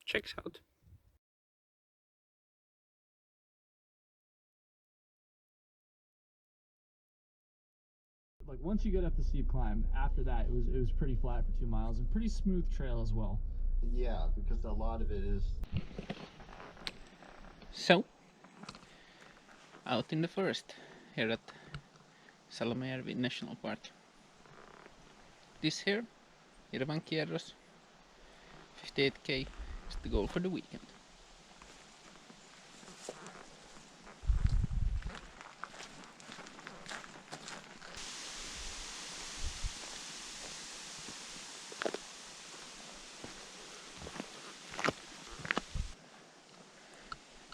checks out. Like once you get up the steep climb, after that it was pretty flat for 2 miles and pretty smooth trail as well. Yeah, because a lot of it is. So, out in the forest here at Salamajärvi National Park. This here, Hirvaan Kierros, 58k is the goal for the weekend.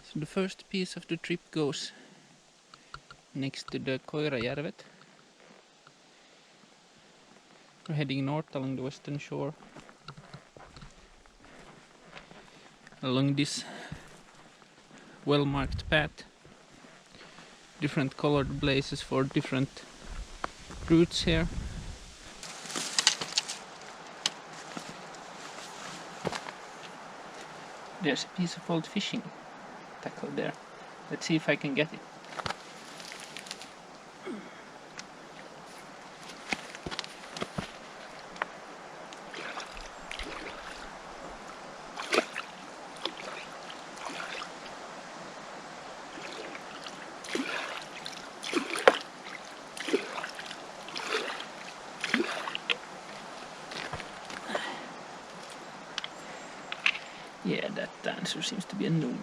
So the first piece of the trip goes next to the Koirajärvet. We're heading north along the western shore. Along this well-marked path. Different colored blazes for different routes here. There's a piece of old fishing tackle there. Let's see if I can get it. Yeah, that answer seems to be a no.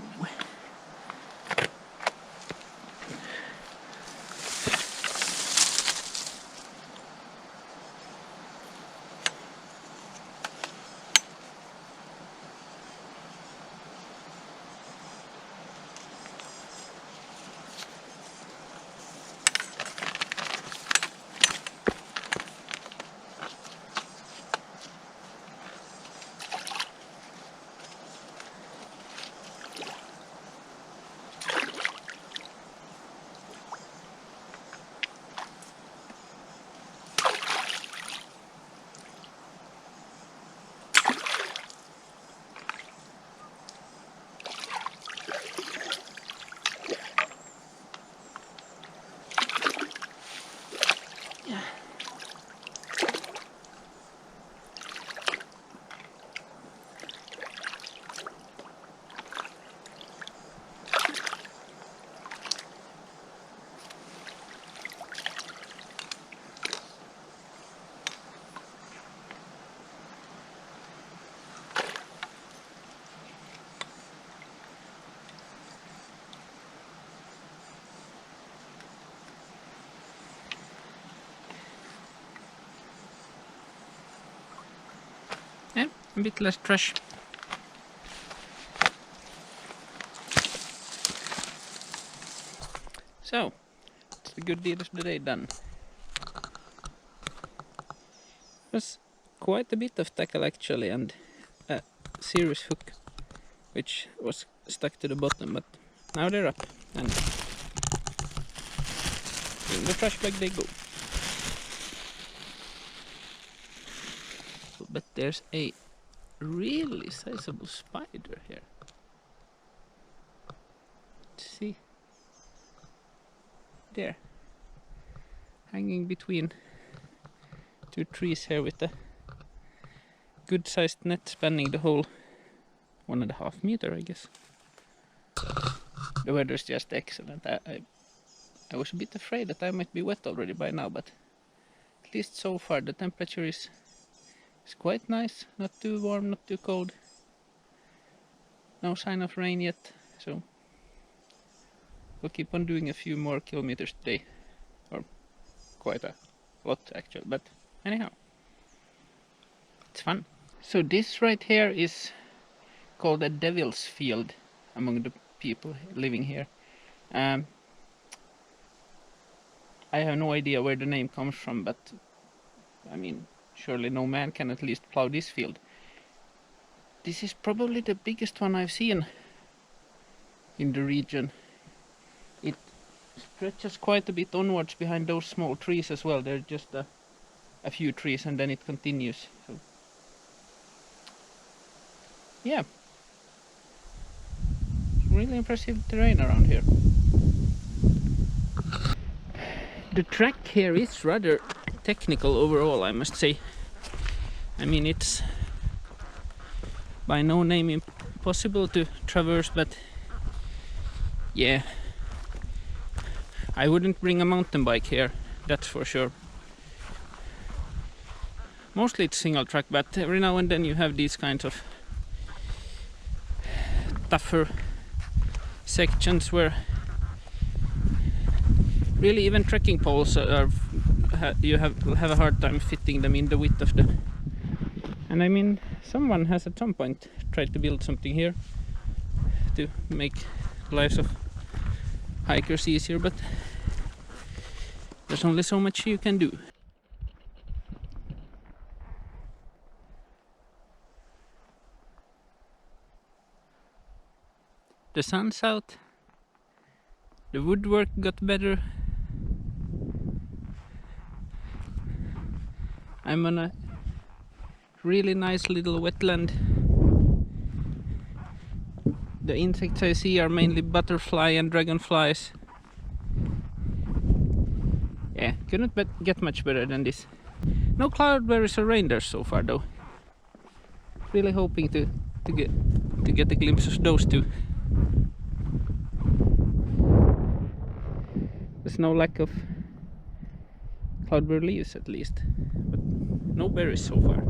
Yeah, a bit less trash. So, it's the good deed of the day done. It was quite a bit of tackle actually, and a serious hook which was stuck to the bottom, but now they're up and in the trash bag they go. But there's a really sizable spider here. Let's see. There. Hanging between two trees here with a good sized net spanning the whole 1.5 meter, I guess. The weather's just excellent. I was a bit afraid that I might be wet already by now, but at least so far the temperature is quite nice, not too warm, not too cold. No sign of rain yet, so we'll keep on doing a few more kilometers today, or quite a lot actually, but anyhow, it's fun. So this right here is called a devil's field among the people living here. I have no idea where the name comes from, but I mean, surely no man can at least plow this field. This is probably the biggest one I've seen in the region. It stretches quite a bit onwards behind those small trees as well. There are just a few trees and then it continues. So, yeah, really impressive terrain around here. The track here is rather technical overall, I must say. I mean, it's by no name impossible to traverse, but yeah, I wouldn't bring a mountain bike here, that's for sure. Mostly it's single track, but every now and then you have these kinds of tougher sections where really even trekking poles you have a hard time fitting them in the width of the. And I mean, someone has at some point tried to build something here to make lives of hikers easier, but there's only so much you can do. The sun's out, the woodwork got better. I'm on a really nice little wetland. The insects I see are mainly butterfly and dragonflies. Yeah, couldn't get much better than this. No cloudberries or reindeers so far though. Really hoping to get a glimpse of those two. There's no lack of cloudberry leaves at least, but no berries so far.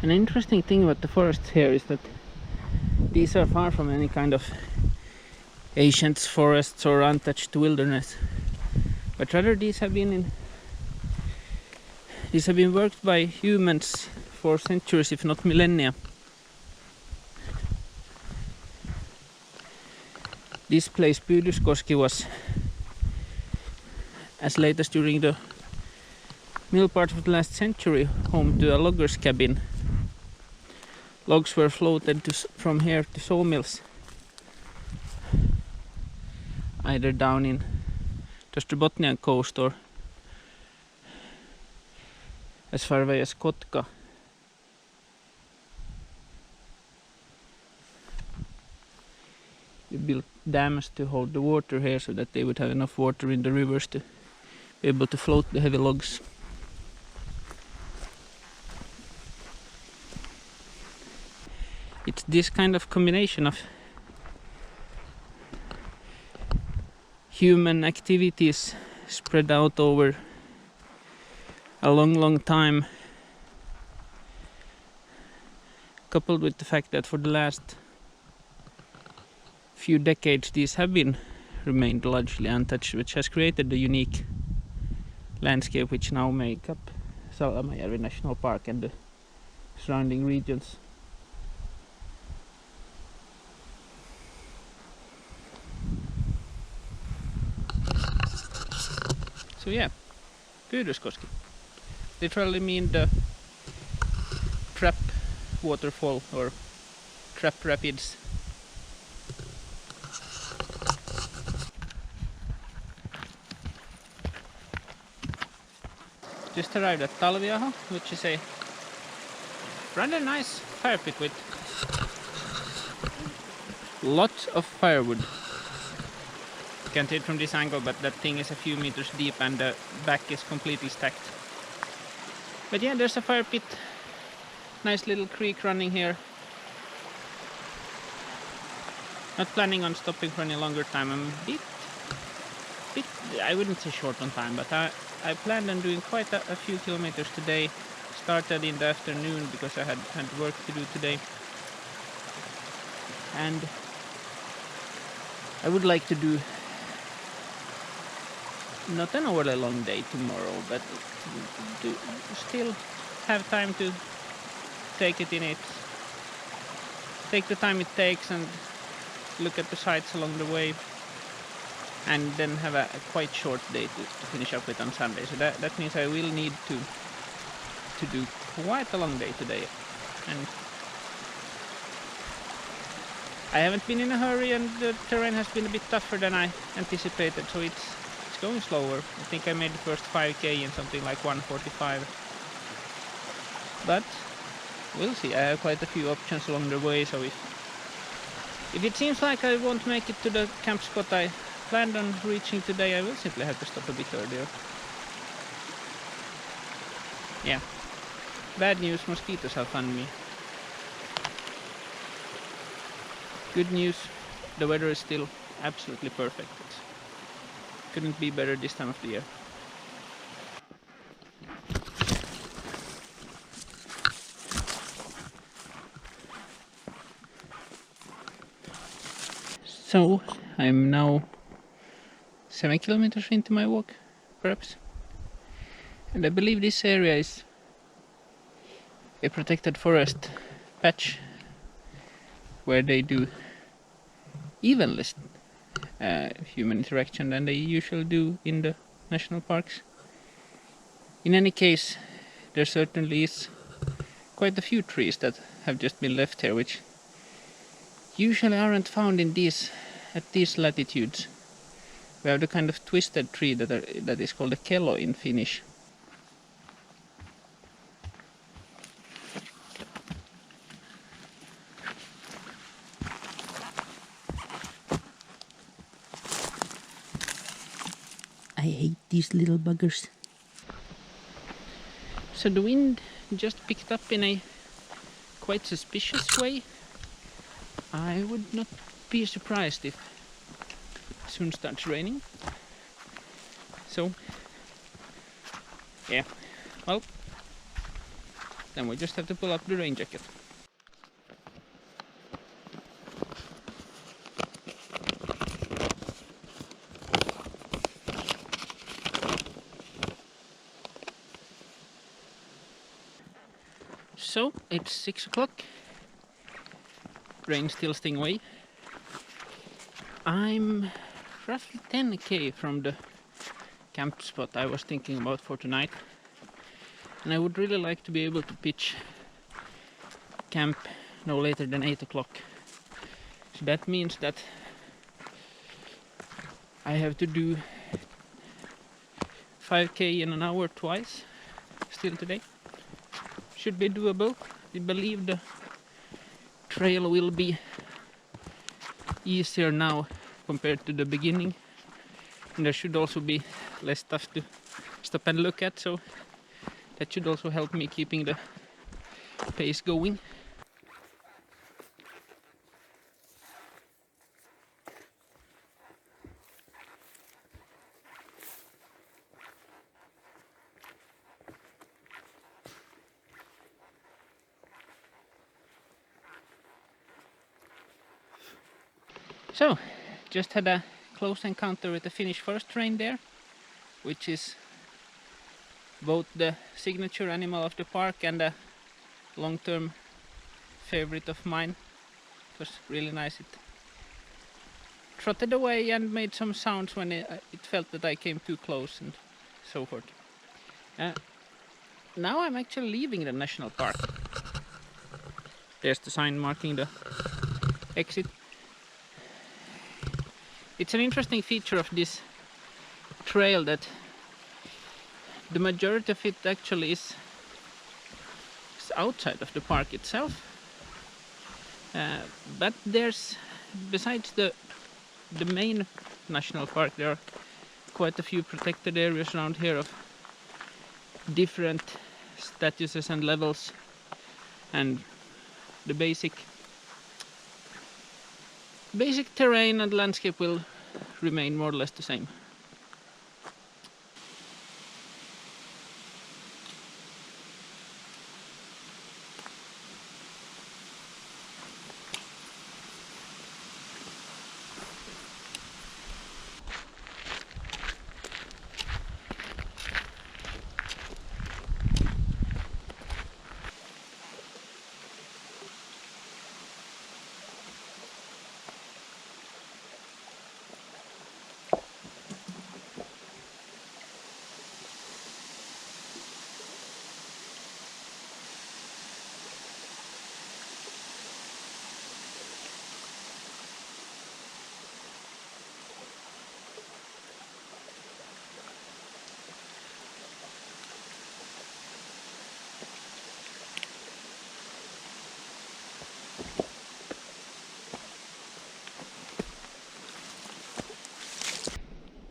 An interesting thing about the forests here is that these are far from any kind of ancient forests or untouched wilderness, but rather these have been worked by humans for centuries, if not millennia. This place, Pyydyskoski, was as late as during the middle part of the last century home to a logger's cabin. Logs were floated from here to sawmills, either down in the Ostrobothnian coast or as far away as Kotka. We built dams to hold the water here so that they would have enough water in the rivers to be able to float the heavy logs. It's this kind of combination of human activities spread out over a long time, coupled with the fact that for the last few decades these have remained largely untouched, which has created the unique landscape which now make up Salamajärvi National Park and the surrounding regions. So yeah, Pyydyskoski. Literally mean the trap waterfall or trap rapids. Just arrived at Talviaho, which is a rather nice fire pit with lots of firewood. You can't see it from this angle, but that thing is a few meters deep and the back is completely stacked. But yeah, there's a fire pit, nice little creek running here. Not planning on stopping for any longer time. I'm a bit, I wouldn't say short on time, but I planned on doing quite a few kilometers today. Started in the afternoon because I had work to do today. And I would like to do not an overly long day tomorrow, but to still have time to take the time it takes and look at the sights along the way, and then have a quite short day to finish up with on Sunday. So that means I will need to do quite a long day today, and I haven't been in a hurry, and the terrain has been a bit tougher than I anticipated, so it's going slower. I think I made the first 5k in something like 1:45. But we'll see. I have quite a few options along the way, so if it seems like I won't make it to the camp spot I planned on reaching today, I will simply have to stop a bit earlier. Yeah. Bad news, mosquitoes have found me. Good news, the weather is still absolutely perfect. It couldn't be better this time of the year. So I'm now 7 kilometers into my walk, perhaps. And I believe this area is a protected forest patch where they do even less human interaction than they usually do in the national parks. In any case, there certainly is quite a few trees that have just been left here, which usually aren't found in at these latitudes. We have the kind of twisted tree that is called a kello in Finnish. I hate these little buggers. So the wind just picked up in a quite suspicious way. I would not be surprised if it soon starts raining. So, yeah, well, then we just have to pull up the rain jacket. So, it's 6 o'clock. Rain still sting away. I'm roughly 10k from the camp spot I was thinking about for tonight. And I would really like to be able to pitch camp no later than 8 o'clock. So that means that I have to do 5k in an hour twice still today. Should be doable. I believe the trail will be easier now compared to the beginning, and there should also be less stuff to stop and look at, so that should also help me keeping the pace going. So, just had a close encounter with the Finnish forest reindeer, which is both the signature animal of the park and a long-term favorite of mine. It was really nice. It trotted away and made some sounds when it felt that I came too close and so forth. Now I'm actually leaving the national park. There's the sign marking the exit. It's an interesting feature of this trail that the majority of it actually is outside of the park itself. But there's, besides the main national park, there are quite a few protected areas around here of different statuses and levels, and the basic terrain and landscape will remain more or less the same.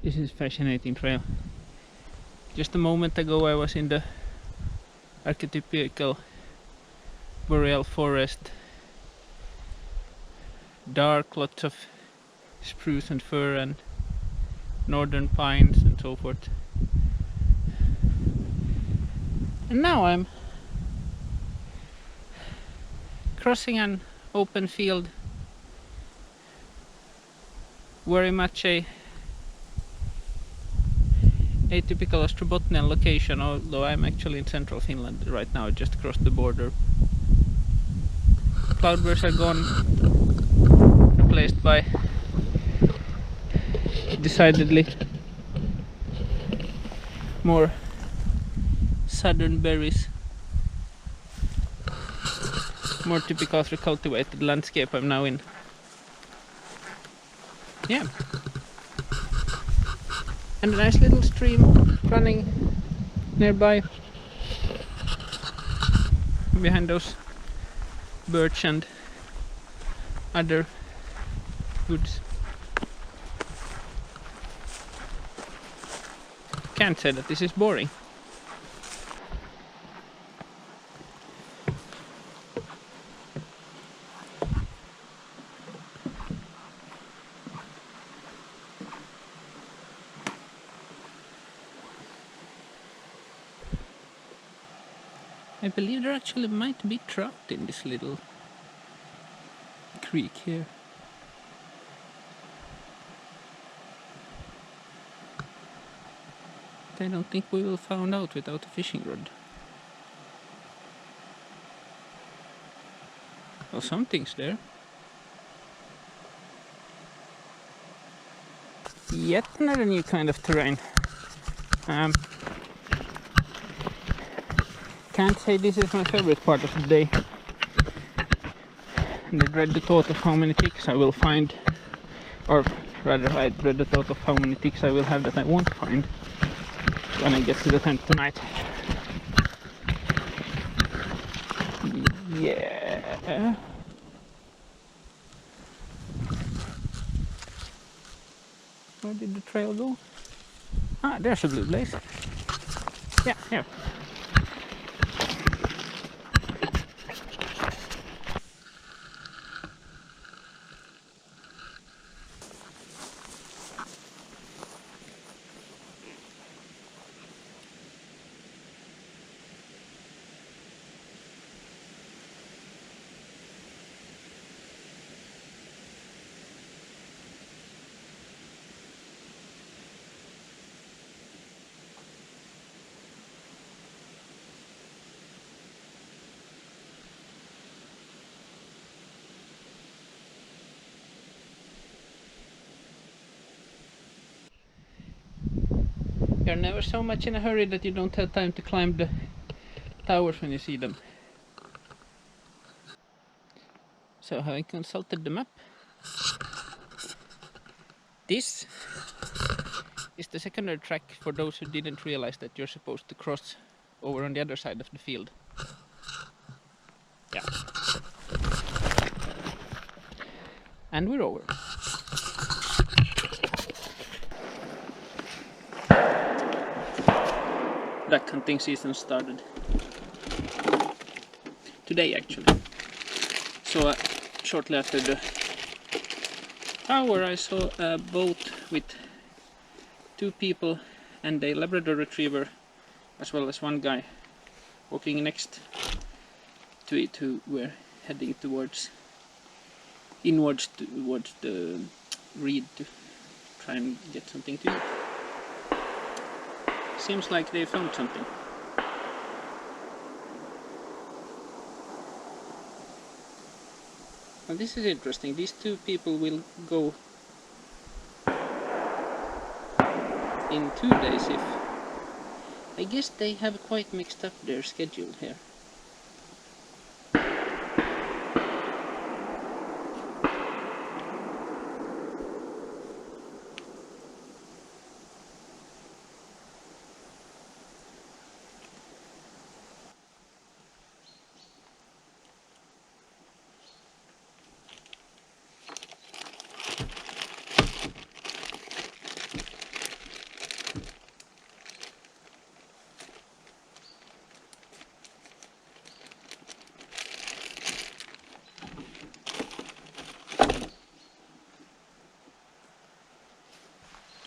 This is fascinating trail. Just a moment ago I was in the archetypical boreal forest. Dark, lots of spruce and fir and northern pines and so forth. And now I'm crossing an open field, very much a typical Ostrobothnian location, although I'm actually in Central Finland right now, just across the border. Cloudbursts are gone, replaced by decidedly more southern berries. More typical of the cultivated landscape I'm now in. Yeah. And a nice little stream running nearby. Behind those birch and other woods. Can't say that this is boring. I believe there actually might be trout in this little creek here. I don't think we will find out without a fishing rod. Well, something's there. Yet another new kind of terrain. Can't say this is my favorite part of the day. And I dread the thought of how many ticks I will find, or rather I dread the thought of how many ticks I will have that I won't find when I get to the tent tonight. Yeah. Where did the trail go? Ah, there's a blue blaze. Yeah, here. You're never so much in a hurry that you don't have time to climb the towers when you see them. So, having consulted the map, this is the secondary track for those who didn't realize that you're supposed to cross over on the other side of the field. Yeah. And we're over. Duck hunting season started today actually. So shortly after the tower I saw a boat with 2 people and a Labrador retriever, as well as one guy walking next to it, who were heading inwards towards the reed to try and get something to eat. Seems like they found something. Well, this is interesting. These 2 people will go in 2 days if... I guess they have quite mixed up their schedule here.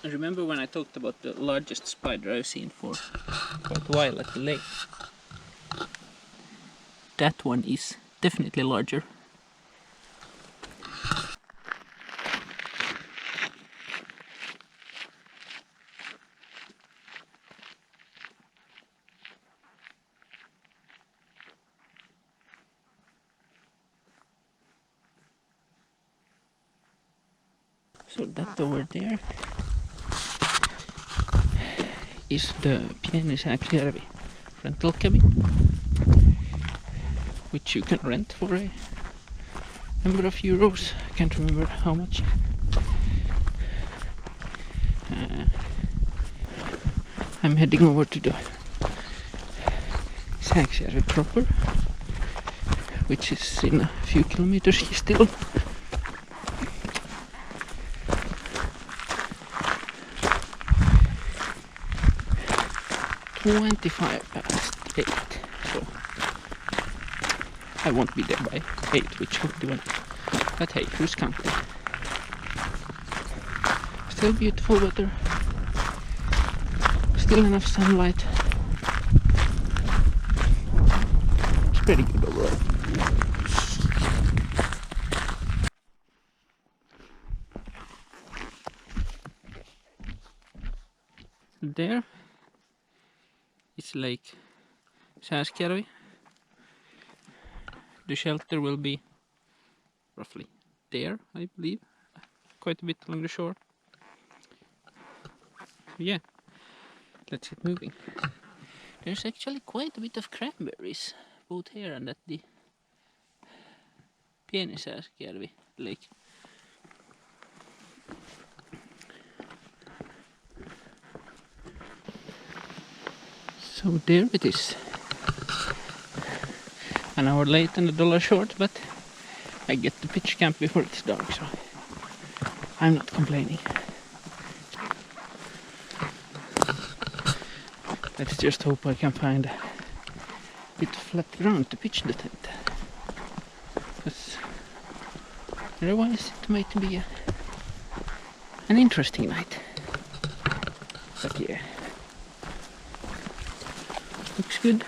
I remember when I talked about the largest spider I've seen for quite a while at the lake. That one is definitely larger. So that over there is the Salamajärvi rental cabin, which you can rent for a number of euros. I can't remember how much. I'm heading over to the Salamajärvi proper, which is in a few kilometers still. (25 past 8), so I won't be there by 8, which would do it. But hey, who's counting? Still beautiful weather. Still enough sunlight. It's pretty good overall. There is Lake Salamajärvi. The shelter will be roughly there, I believe. Quite a bit along the shore. Yeah, let's get moving. There's actually quite a bit of cranberries, both here and at the Salamajärvi lake. So there it is. An hour late and $1 short, but I get to pitch camp before it's dark, so I'm not complaining. Let's just hope I can find a bit of flat ground to pitch the tent. Because otherwise it might be an interesting night. But yeah, looks good.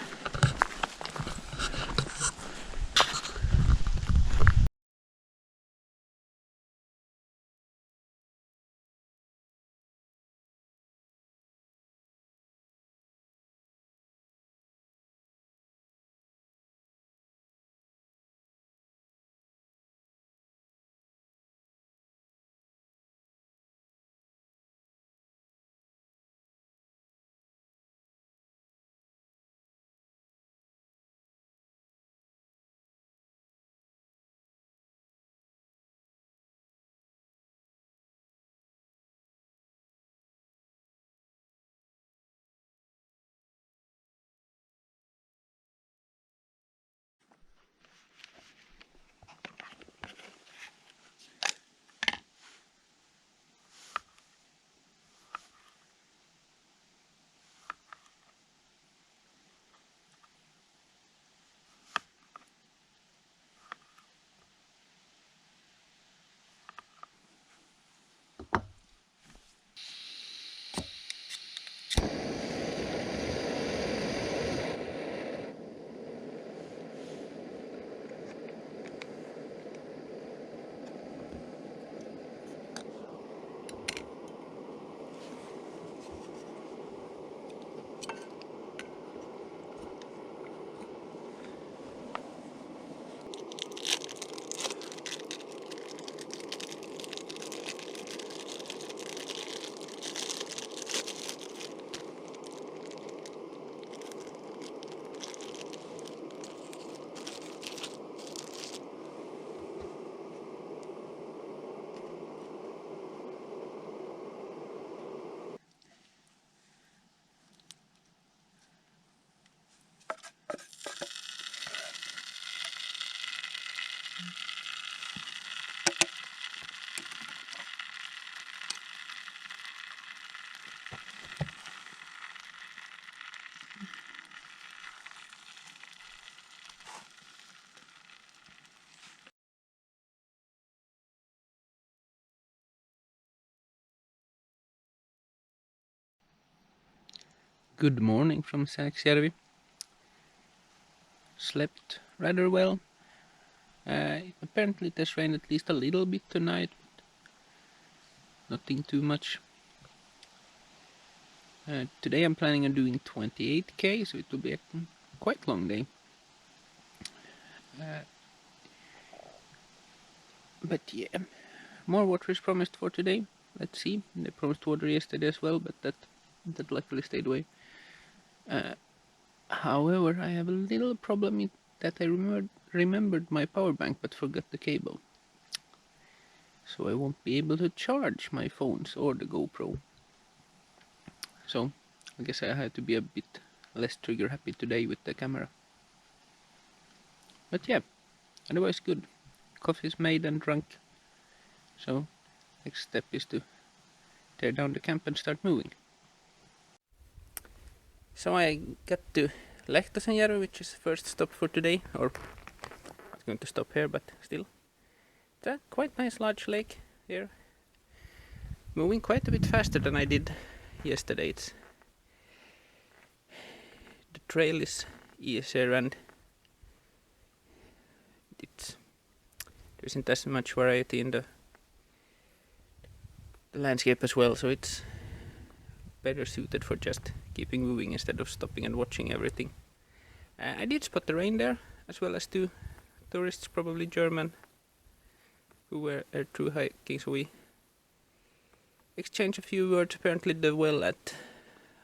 Good morning from Salamajärvi. Slept rather well. Apparently it has rained at least a little bit tonight, but nothing too much. Today I'm planning on doing 28k, so it will be a quite long day. But yeah, more water is promised for today. Let's see. They promised water yesterday as well, but that luckily stayed away. However, I have a little problem that I remembered my power bank but forgot the cable. So I won't be able to charge my phones or the GoPro. So I guess I have to be a bit less trigger happy today with the camera. But yeah, otherwise good. Coffee is made and drunk. So next step is to tear down the camp and start moving. So I got to Lapland, which is the first stop for today, or not going to stop here, but still. It's a quite nice large lake here. Moving quite a bit faster than I did yesterday. The trail is easier and there isn't as much variety in the landscape as well, so it's better suited for just keeping moving instead of stopping and watching everything. I did spot the reindeer as well as 2 tourists, probably German, who were through hiking, so we exchanged a few words. Apparently the well at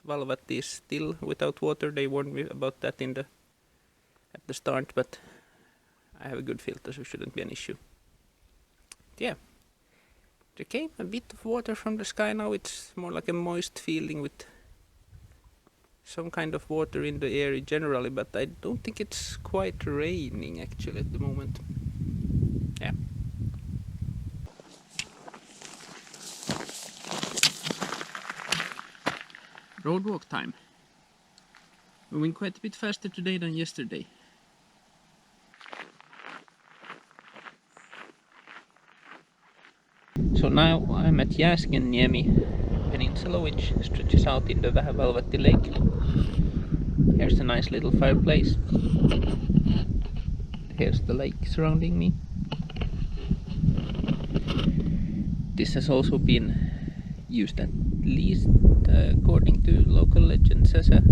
Valvatti is still without water. They warned me about that at the start, but I have a good filter, so it shouldn't be an issue. Yeah, there came a bit of water from the sky now. It's more like a moist feeling with some kind of water in the air generally, but I don't think it's quite raining actually at the moment. Yeah. Road walk time. Moving quite a bit faster today than yesterday. So now I'm at Jääskenniemi Peninsula, which stretches out in the Valvatti lake. Here's a nice little fireplace. Here's the lake surrounding me. This has also been used at least according to local legends as a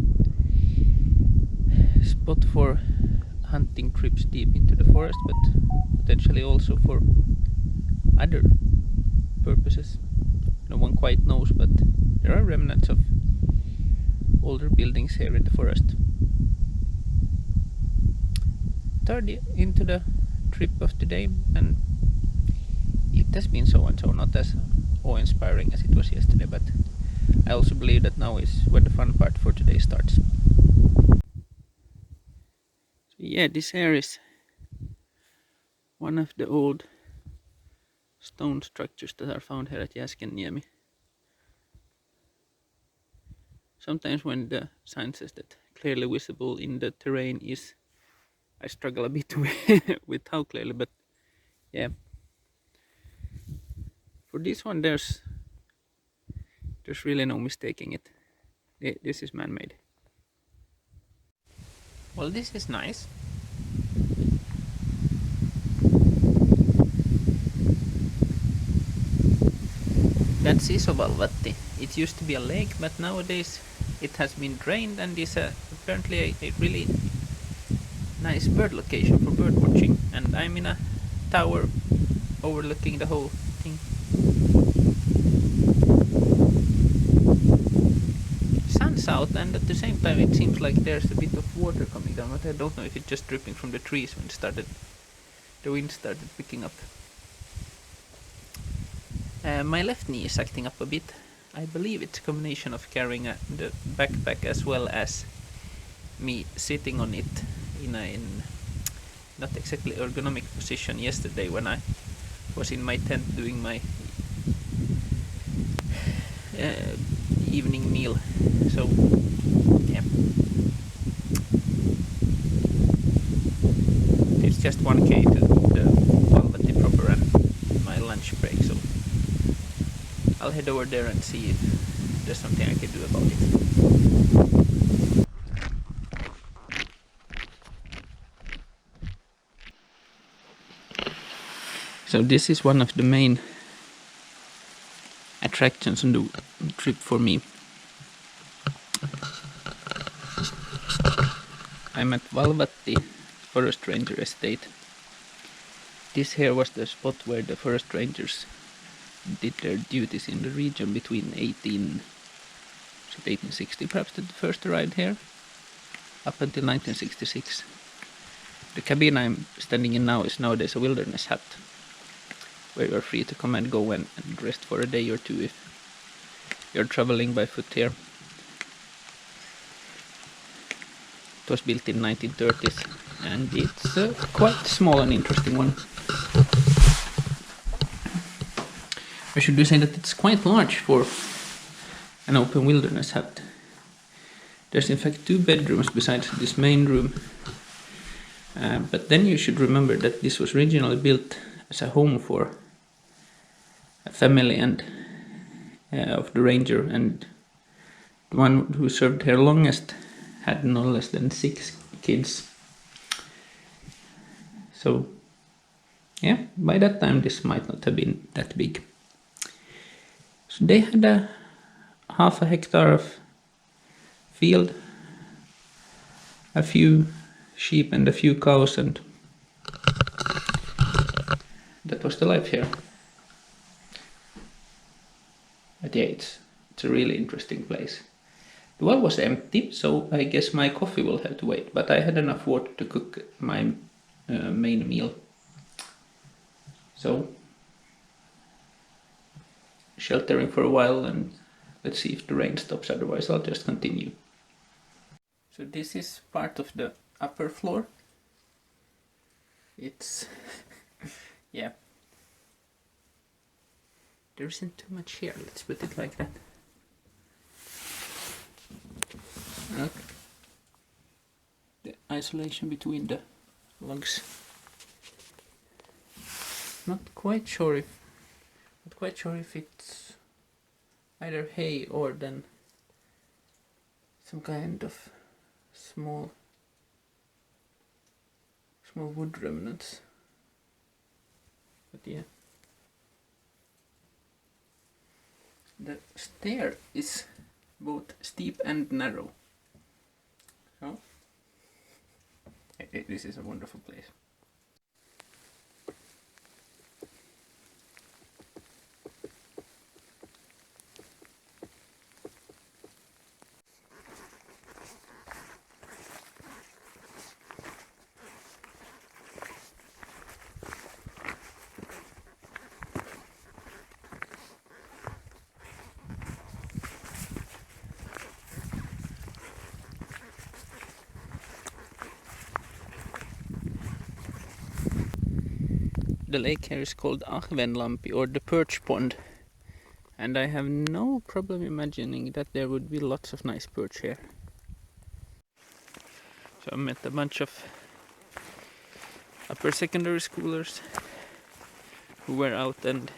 spot for hunting trips deep into the forest, but potentially also for other purposes. No one quite knows, but there are remnants of older buildings here in the forest. Third into the trip of today, and it has been so and so, not as awe-inspiring as it was yesterday, but I also believe that now is where the fun part for today starts. So yeah, this here is one of the old stone structures that are found here at Jääskenniemi. Sometimes when the sign says that clearly visible in the terrain is, I struggle a bit with how clearly, but yeah. For this one there's really no mistaking it. This is man-made. Well, this is nice. That's Valvatti. It used to be a lake, but nowadays it has been drained and is apparently a really nice bird location for bird watching. And I'm in a tower overlooking the whole thing. Sun's out, and at the same time it seems like there's a bit of water coming down, but I don't know if it's just dripping from the trees when the wind started picking up. My left knee is acting up a bit. I believe it's a combination of carrying the backpack as well as me sitting on it in not exactly ergonomic position yesterday when I was in my tent doing my evening meal. So yeah, it's just 1k to the Valvatti proper and my lunch break, so I'll head over there and see if there's something I can do about it. So this is one of the main attractions on the trip for me. I'm at Valvatti Forest Ranger Estate. This here was the spot where the forest rangers did their duties in the region between 1860, perhaps, that first arrived here, up until 1966. The cabin I'm standing in now is nowadays a wilderness hut, where you're free to come and go and rest for a day or two if you're traveling by foot here. It was built in 1930s, and it's a quite small and interesting one. I should say that it's quite large for an open wilderness hut. There's in fact 2 bedrooms besides this main room. But then you should remember that this was originally built as a home for a family and of the ranger, and the one who served here longest had no less than 6 kids. So yeah, by that time this might not have been that big. So they had a half a hectare of field, a few sheep and a few cows, and that was the life here. But yeah, it's a really interesting place. The well was empty, so I guess my coffee will have to wait, but I had enough water to cook my main meal. So, sheltering for a while, and let's see if the rain stops, otherwise I'll just continue. So this is part of the upper floor. It's yeah, there isn't too much here, let's put it like that. Okay. The isolation between the logs. Not quite sure if it's either hay or then some kind of small wood remnants. But yeah. The stair is both steep and narrow. So this is a wonderful place. The lake here is called Ahvenlampi, or the perch pond, and I have no problem imagining that there would be lots of nice perch here. So I met a bunch of upper secondary schoolers who were out and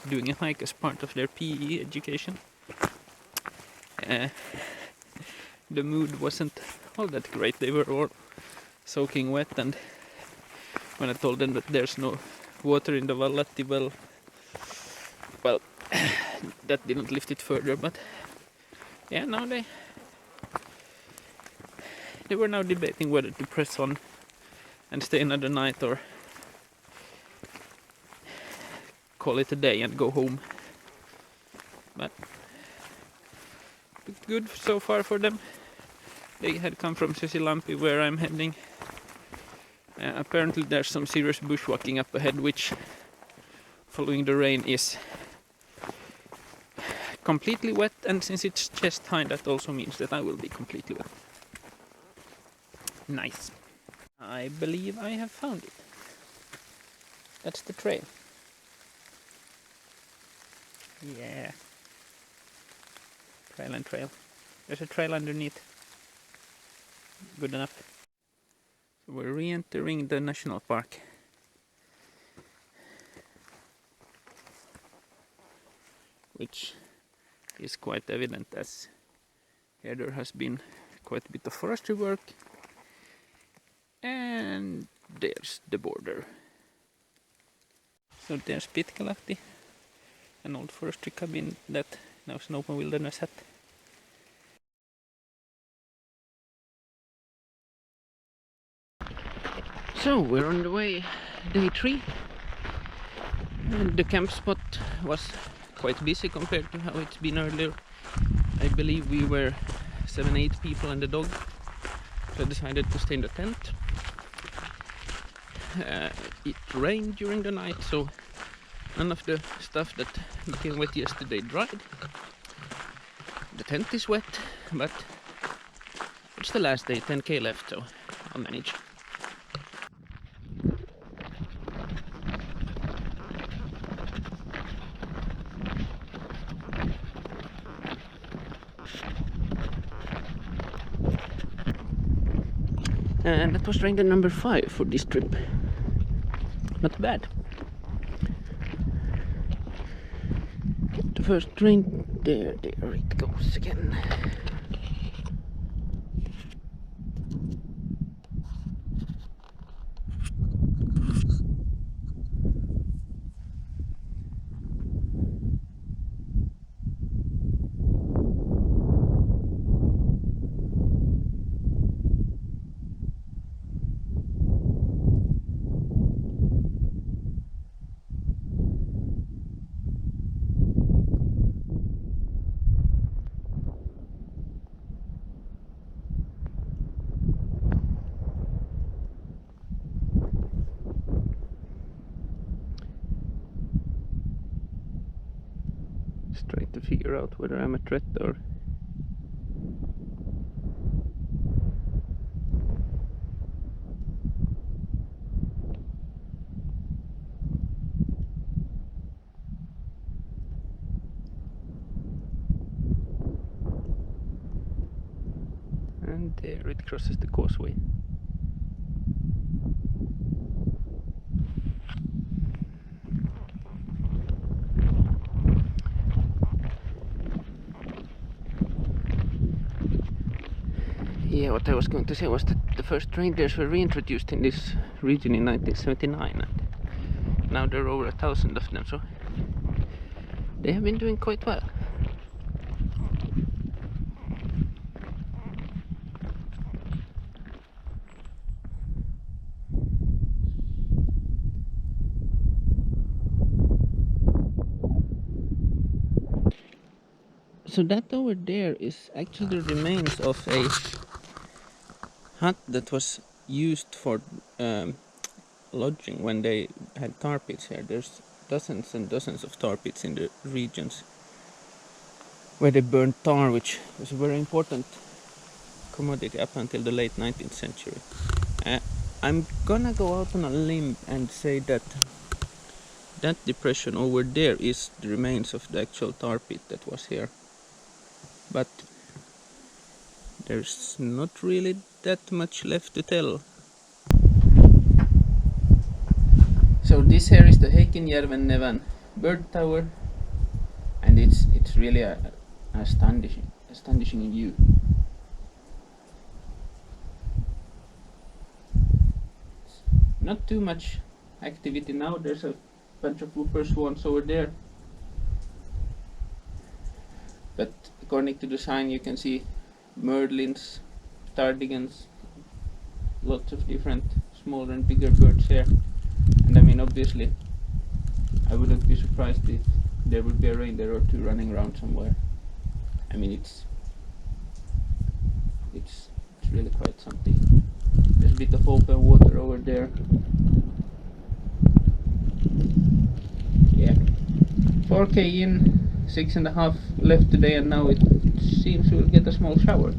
doing a hike as part of their PE education. The mood wasn't all that great. They were all soaking wet, and when I told them that there's no water in the Vallatti well, that didn't lift it further. But yeah, now they were now debating whether to press on and stay another night or call it a day and go home. But it's good so far for them. They had come from Susilampi, where I'm heading. Apparently there's some serious bushwalking up ahead, which, following the rain, is completely wet, and since it's chest high, that also means that I will be completely wet. Nice. I believe I have found it. That's the trail. Yeah. Trail and trail. There's a trail underneath. Good enough. So we're re-entering the national park. Which is quite evident, as here there has been quite a bit of forestry work. And there's the border. So there's Pitkälahti, an old forestry cabin that now is an open wilderness hut. So we're on the way, day 3, and the camp spot was quite busy compared to how it's been earlier. I believe we were 7-8 people and a dog, so I decided to stay in the tent. It rained during the night, so none of the stuff that became wet yesterday dried. The tent is wet, but it's the last day, 10k left, so I'll manage. And that was reindeer number 5 for this trip. Not bad. The first reindeer, there it goes again. Just trying to figure out whether I'm a threat or... And there it crosses the causeway. Yeah, what I was going to say was that the first reindeers were reintroduced in this region in 1979, and now there are over 1,000 of them, so they have been doing quite well. So that over there is actually the remains of a hut that was used for lodging when they had tar pits here. There's dozens and dozens of tar pits in the regions where they burned tar, which was a very important commodity up until the late 19th century. I'm gonna go out on a limb and say that that depression over there is the remains of the actual tar pit that was here. But there's not really that much left to tell. So this here is the Heikinjärven bird tower, and it's really a astonishing view. Not too much activity now. There's a bunch of whooper swans over there, but according to the sign you can see merlins, tardigans, lots of different smaller and bigger birds here. And I mean, obviously I wouldn't be surprised if there would be a reindeer or two running around somewhere. I mean, it's really quite something. There's a bit of open water over there. Yeah, 4k in, 6.5 left today, and now it seems we'll get a small shower.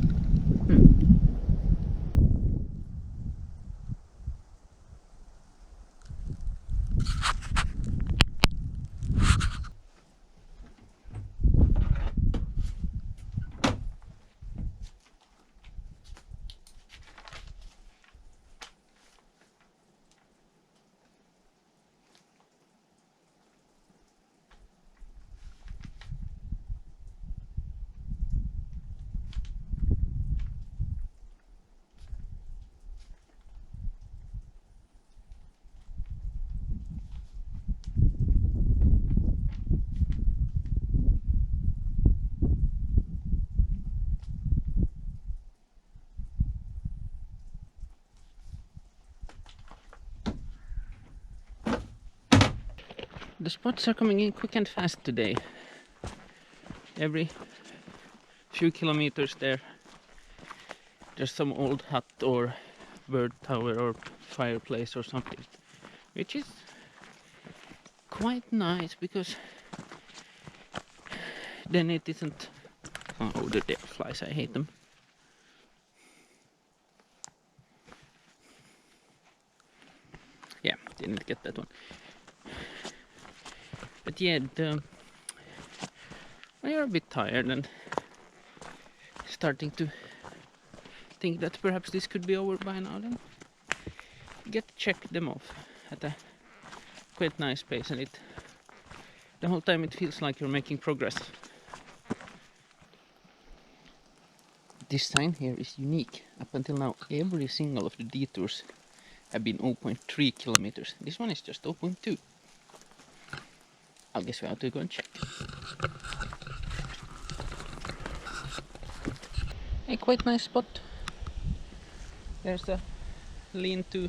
The spots are coming in quick and fast today. Every few kilometers there's some old hut or bird tower or fireplace or something, which is quite nice because then it isn't... Oh, the dead flies, I hate them. Yeah, didn't get that one. But yeah, when you're a bit tired and starting to think that perhaps this could be over by now, then you get to check them off at a quite nice pace, and the whole time it feels like you're making progress. This sign here is unique. Up until now, every single of the detours have been 0.3 kilometers. This one is just 0.2. I guess we have to go and check. A quite nice spot. There's a lean-to,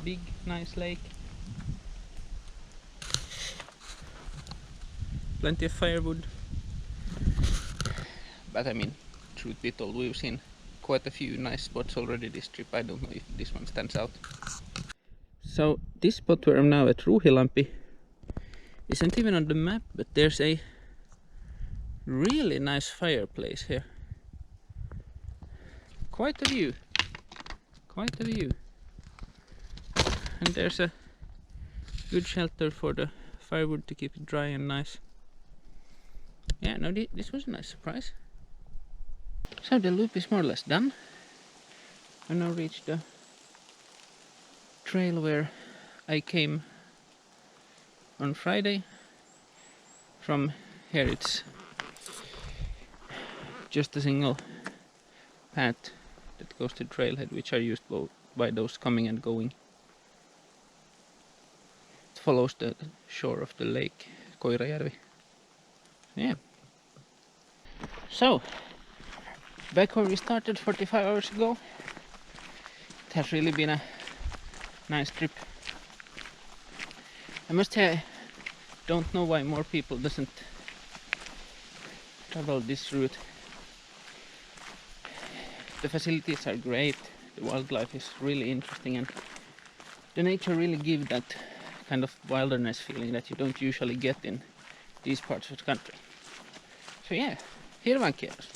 big, nice lake. Plenty of firewood. But I mean, truth be told, we've seen quite a few nice spots already this trip. I don't know if this one stands out. So this spot where I'm now at Ruuhilampi isn't even on the map, but there's a really nice fireplace here. Quite a view. Quite a view. And there's a good shelter for the firewood to keep it dry and nice. Yeah, no, this was a nice surprise. So the loop is more or less done. I now reached the trail where I came on Friday. From here it's just a single path that goes to the trailhead, which are used by those coming and going. It follows the shore of the lake, Koirajärvi. Yeah. So, back where we started 45 hours ago. It has really been a nice trip. I must say, I don't know why more people doesn't travel this route. The facilities are great, the wildlife is really interesting, and the nature really gives that kind of wilderness feeling that you don't usually get in these parts of the country. So yeah, Hirvaan Kierros.